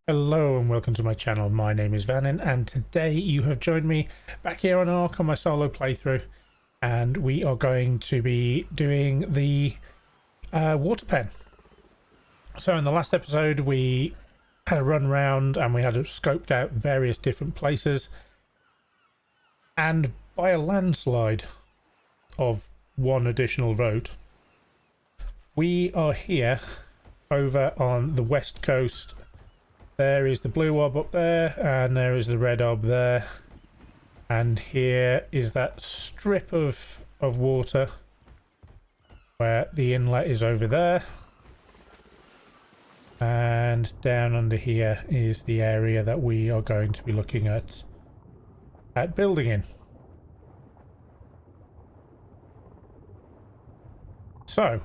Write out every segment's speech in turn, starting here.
Hello and welcome to my channel. My name is Vannin and today you have joined me back here on Ark on my solo playthrough, and we are going to be doing the water pen. So in the last episode we had a run round and we had scoped out various different places, and by a landslide of one additional vote we are here over on the west coast. There is the blue orb up there, and there is the red orb there, and here is that strip of water where the inlet is over there, and down under here is the area that we are going to be looking at building in. So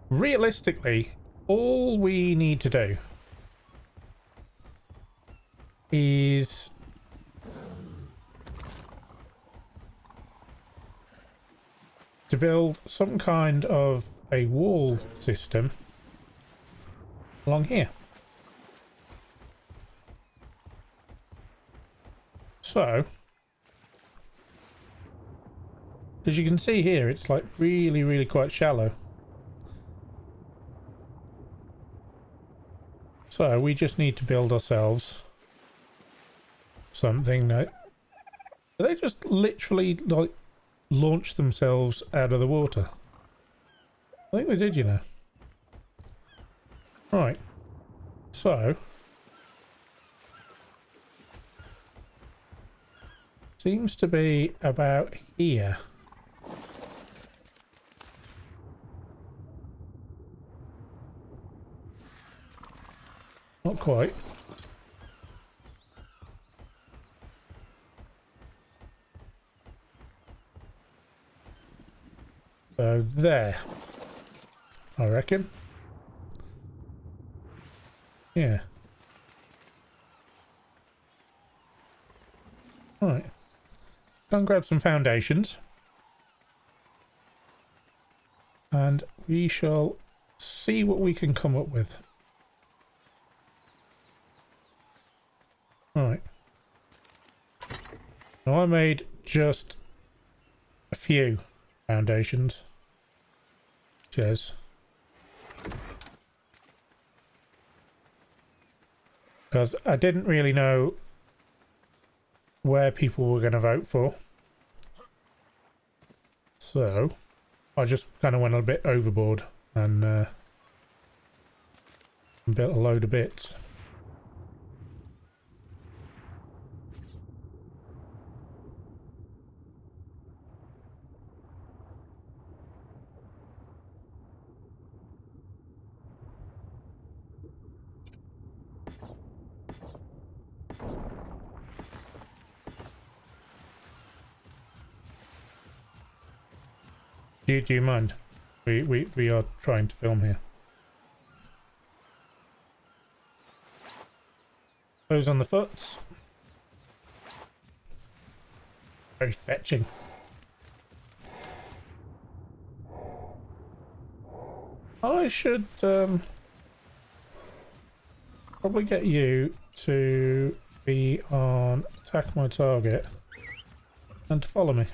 realistically all we need to do is to build some kind of a wall system along here. So as you can see here, it's like really quite shallow. So we just need to build ourselves something that they just literally like launch themselves out of the water. I think they did, you know. Right. So seems to be about here. Not quite. So there, I reckon. Yeah. Right. Go and grab some foundations, and we shall see what we can come up with. Right. Now I made just a few foundations. Cheers. Because I didn't really know where people were going to vote for. So I just kind of went a bit overboard and built a load of bits. Do you mind? We are trying to film here. Those on the foots. Very fetching. I should probably get you to be on attack my target and to follow me.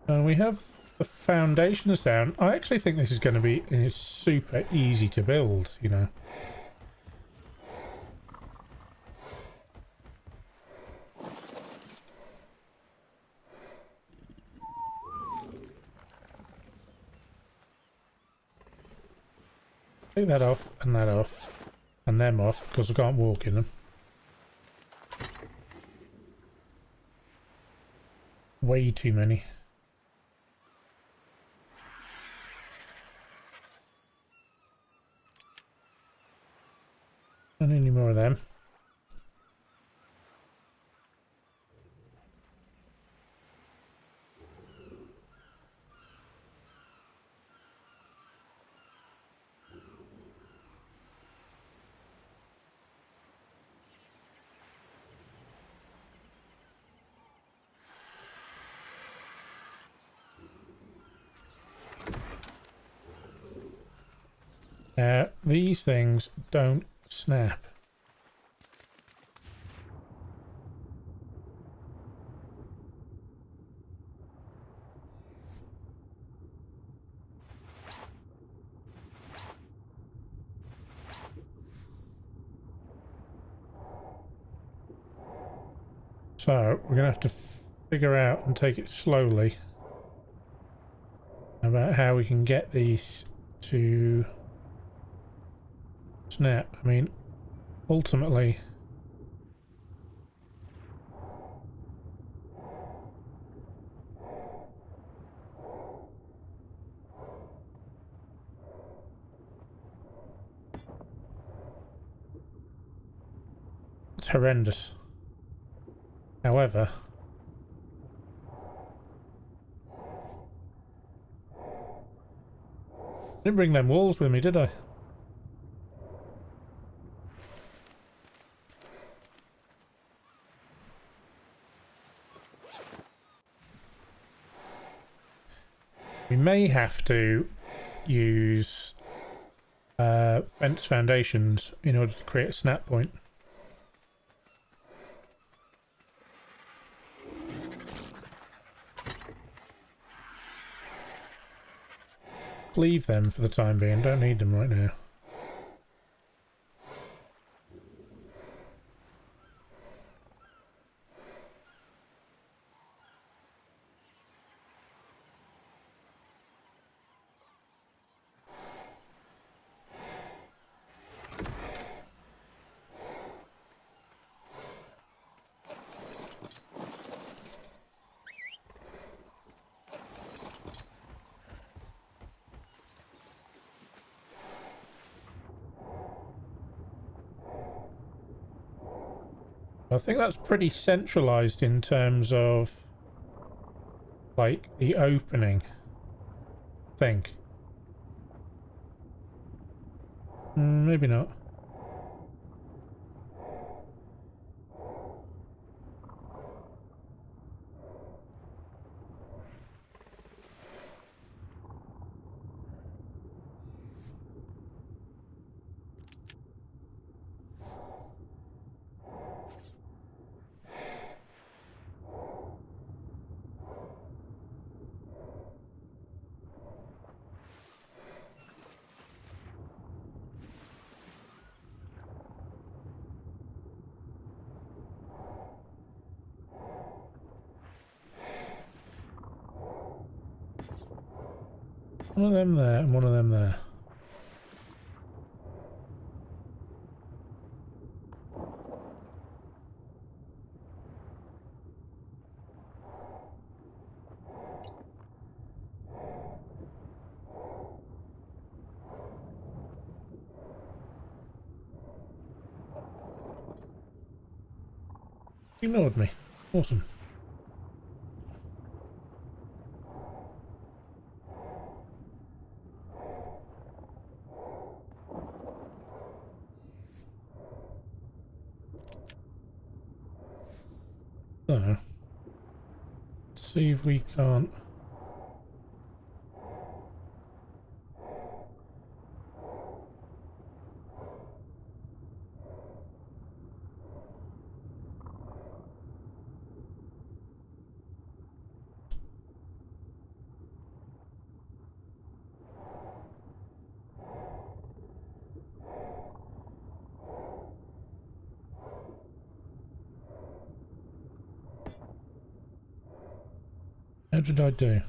And we have the foundations down. I actually think this is going to be super easy to build, you know. Take that off and them off because I can't walk in them. Way too many. Don't need any more of them. These things don't snap. So we're going to have to figure out and take it slowly about how we can get these to snap. I mean, ultimately, it's horrendous. However, I didn't bring them walls with me, did I? We may have to use fence foundations in order to create a snap point. Leave them for the time being, don't need them right now. I think that's pretty centralized in terms of like the opening. I think. Maybe not. One of them there and one of them there. Ignored me. Awesome. So, see if we can't. How did I do?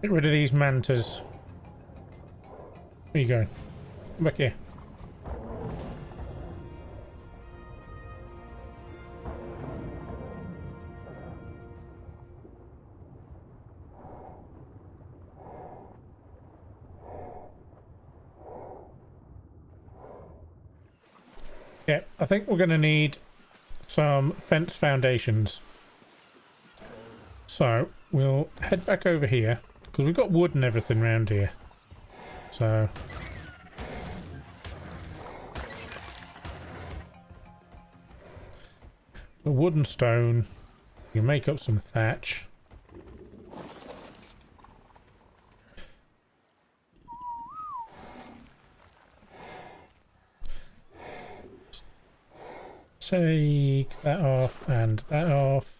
Get rid of these mantas. Where you going? Come back here. Yeah, I think we're going to need some fence foundations. So we'll head back over here because we've got wood and everything around here. So the wood and stone, you make up some thatch. Take that off and that off.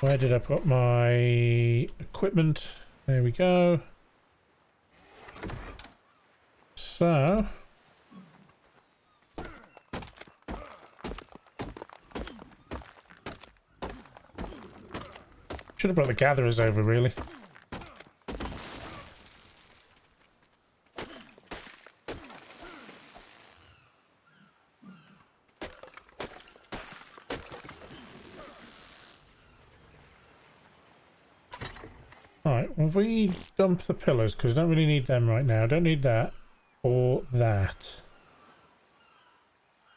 Where did I put my equipment? There we go. So should have brought the gatherers over, really. Right, well, if we dump the pillars, because I don't really need them right now. I don't need that or that.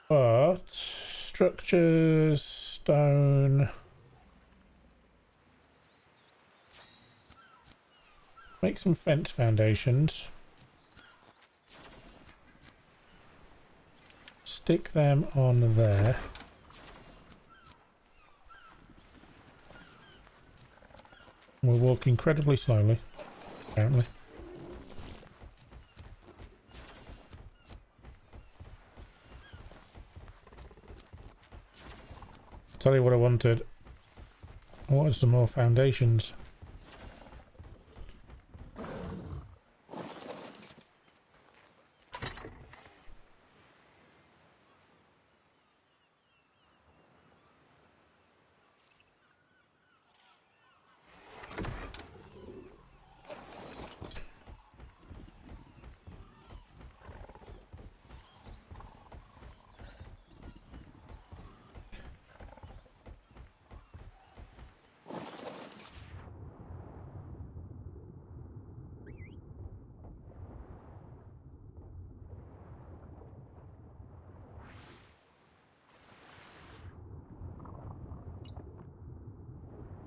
But structures, stone. Make some fence foundations. Stick them on there. We'll walk incredibly slowly, apparently. Tell you what I wanted. I wanted some more foundations.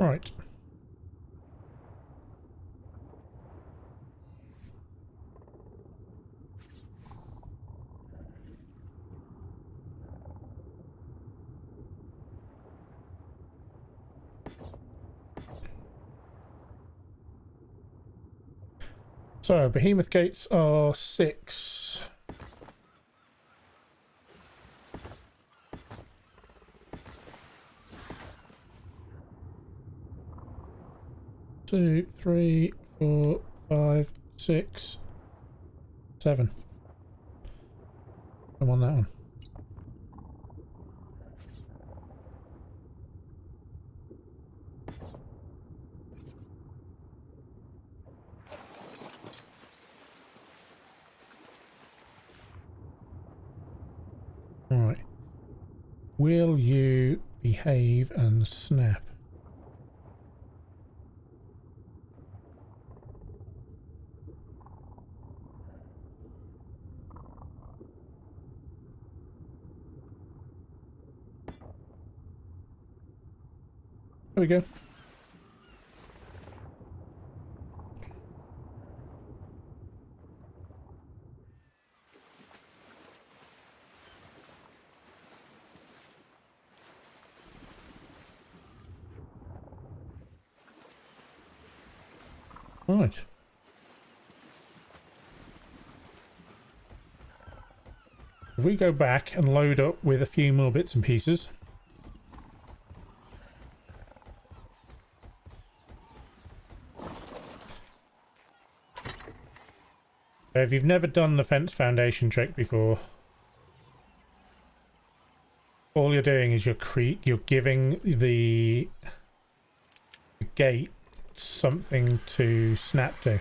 Right. So, behemoth gates are 6. Two, 3, 4, 5, 6, 7. I'm on that one. Alright. Will you behave and snap? There we go. Right. If we go back and load up with a few more bits and pieces. If you've never done the fence foundation trick before, all you're doing is you're giving the gate something to snap to.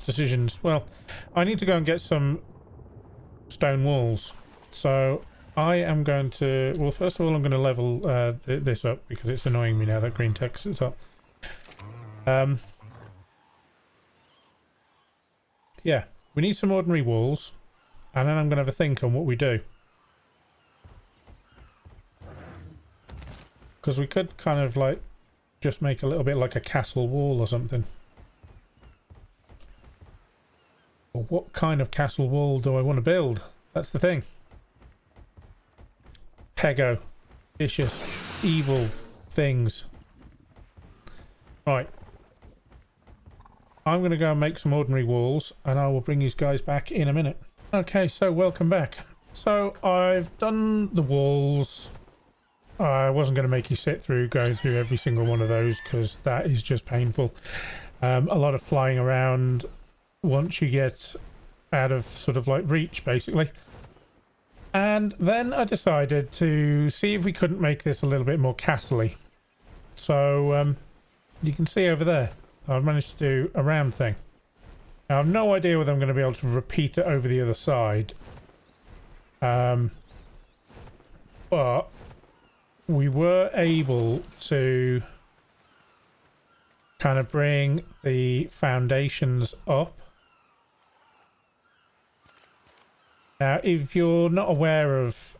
Decisions. Well, I need to go and get some stone walls. So I am going to... Well, first of all, I'm going to level this up because it's annoying me now that green text is up. Yeah, we need some ordinary walls. And then I'm going to have a think on what we do. Because we could kind of like just make a little bit like a castle wall or something. But what kind of castle wall do I want to build? That's the thing. Pego. Vicious. Evil things. Right. I'm going to go and make some ordinary walls and I will bring you guys back in a minute. Okay, so welcome back. So I've done the walls. I wasn't going to make you sit through going through every single one of those because that is just painful. A lot of flying around. once you get out of sort of like reach, basically. And then I decided to see if we couldn't make this a little bit more castle-y. So you can see over there, I've managed to do a round thing. Now, I've no idea whether I'm going to be able to repeat it over the other side. But we were able to kind of bring the foundations up. Now, if you're not aware of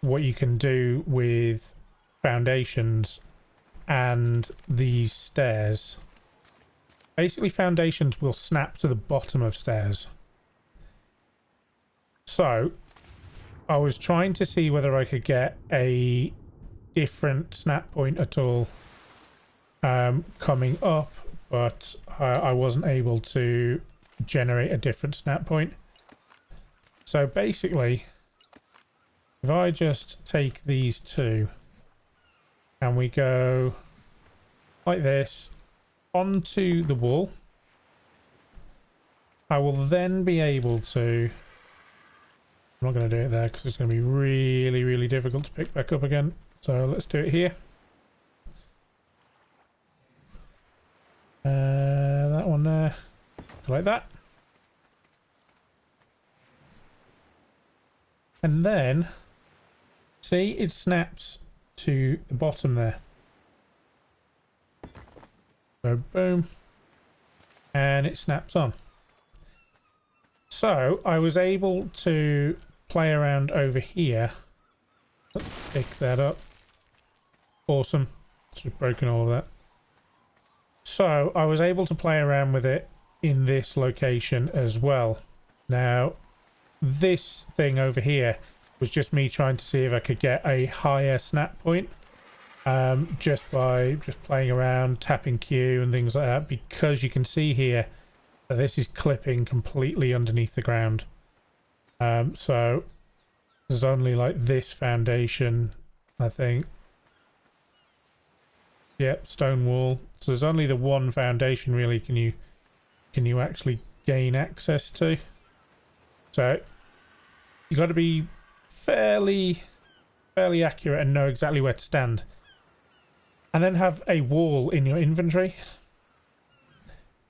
what you can do with foundations and these stairs, basically foundations will snap to the bottom of stairs. So I was trying to see whether I could get a different snap point at all coming up, but I wasn't able to generate a different snap point. So basically, if I just take these two and we go like this onto the wall, I will then be able to... I'm not going to do it there because it's going to be really, really difficult to pick back up again. So let's do it here. That one there, like that. And then, see, it snaps to the bottom there. So boom, and it snaps on. So I was able to play around over here. Let's pick that up. Awesome. Just broken all of that. So I was able to play around with it in this location as well. Now, this thing over here was just me trying to see if I could get a higher snap point. Just by playing around, tapping Q and things like that, because you can see here that this is clipping completely underneath the ground. So there's only like this foundation, I think. Yep, stone wall. So there's only the one foundation really can you actually gain access to. So you got to be fairly accurate and know exactly where to stand. And then have a wall in your inventory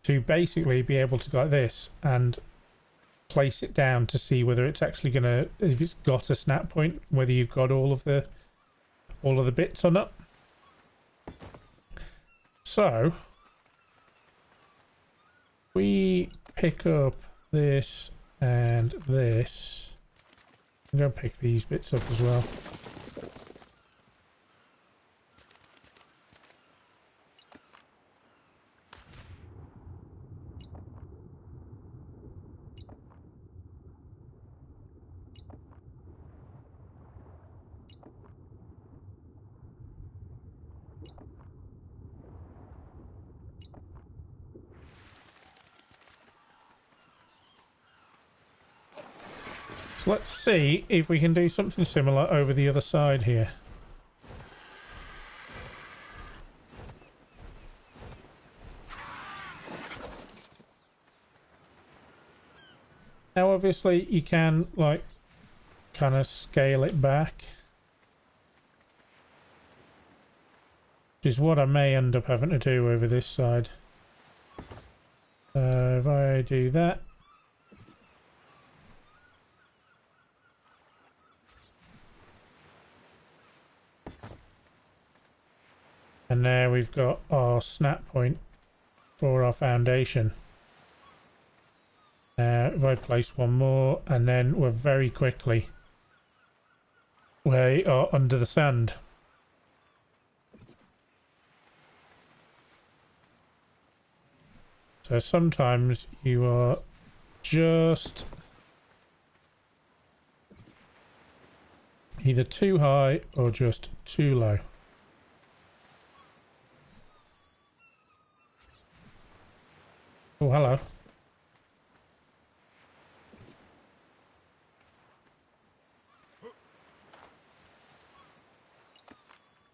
to basically be able to go like this and place it down to see whether it's actually gonna, if it's got a snap point, whether you've got all of the bits or not. So we pick up this and this. I'm gonna pick these bits up as well. Let's see if we can do something similar over the other side here. Now obviously you can like kind of scale it back, which is what I may end up having to do over this side. So if I do that, and there we've got our snap point for our foundation. If I place one more, and then we're very quickly, we are under the sand. So sometimes you are just either too high or just too low. Oh, hello.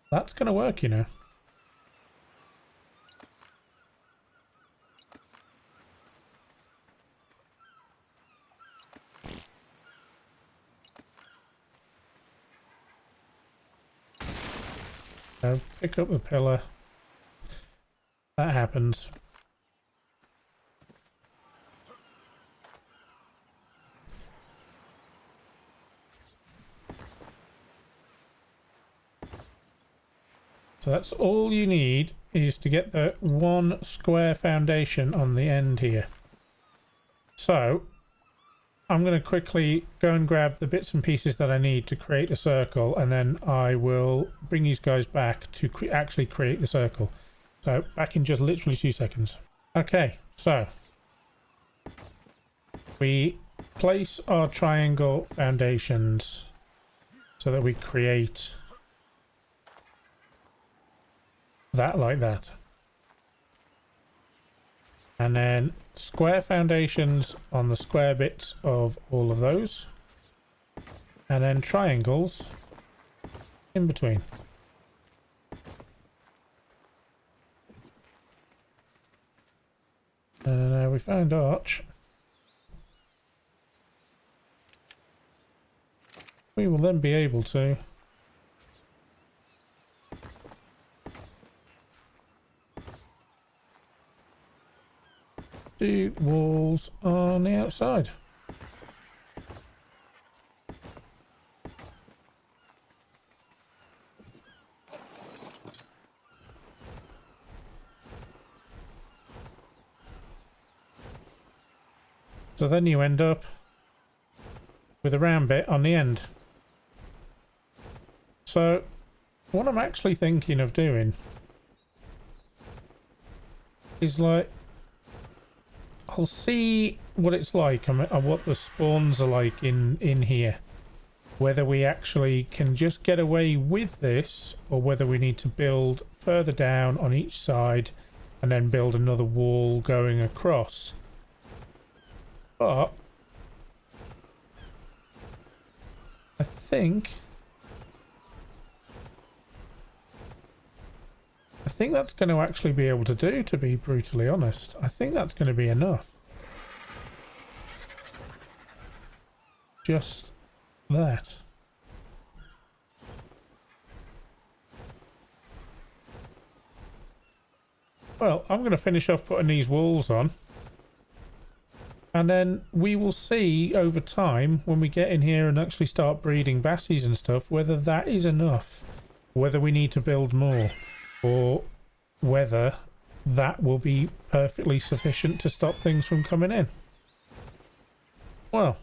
That's going to work, you know. So pick up the pillar. That happens. So that's all you need, is to get the one square foundation on the end here. So I'm going to quickly go and grab the bits and pieces that I need to create a circle, and then I will bring these guys back to actually create the circle. So back in just literally 2 seconds. Okay, so we place our triangle foundations so that we create that like that. And then square foundations on the square bits of all of those. And then triangles in between. And we found arch. We will then be able to do walls on the outside. So then you end up with a round bit on the end. So what I'm actually thinking of doing is, like, I'll see what it's like and what the spawns are like in here. Whether we actually can just get away with this, or whether we need to build further down on each side and then build another wall going across. But I think that's going to actually be able to do, to be brutally honest. I think that's going to be enough. Just that. Well, I'm going to finish off putting these walls on. And then we will see over time, when we get in here and actually start breeding bassies and stuff, whether that is enough. Whether we need to build more. Or whether that will be perfectly sufficient to stop things from coming in. Well,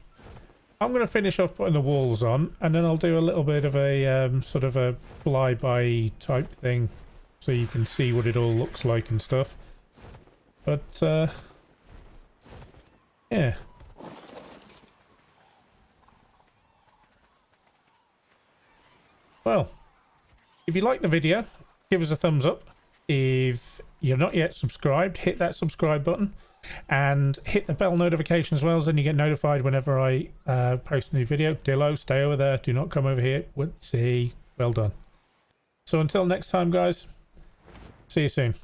I'm going to finish off putting the walls on, and then I'll do a little bit of a sort of a flyby type thing, so you can see what it all looks like and stuff. But yeah. Well, if you like the video, give us a thumbs up. If you're not yet subscribed, hit that subscribe button and hit the bell notification as well, so then you get notified whenever I post a new video. Dillo, stay over there. Do not come over here. See, well done. So until next time, guys, see you soon.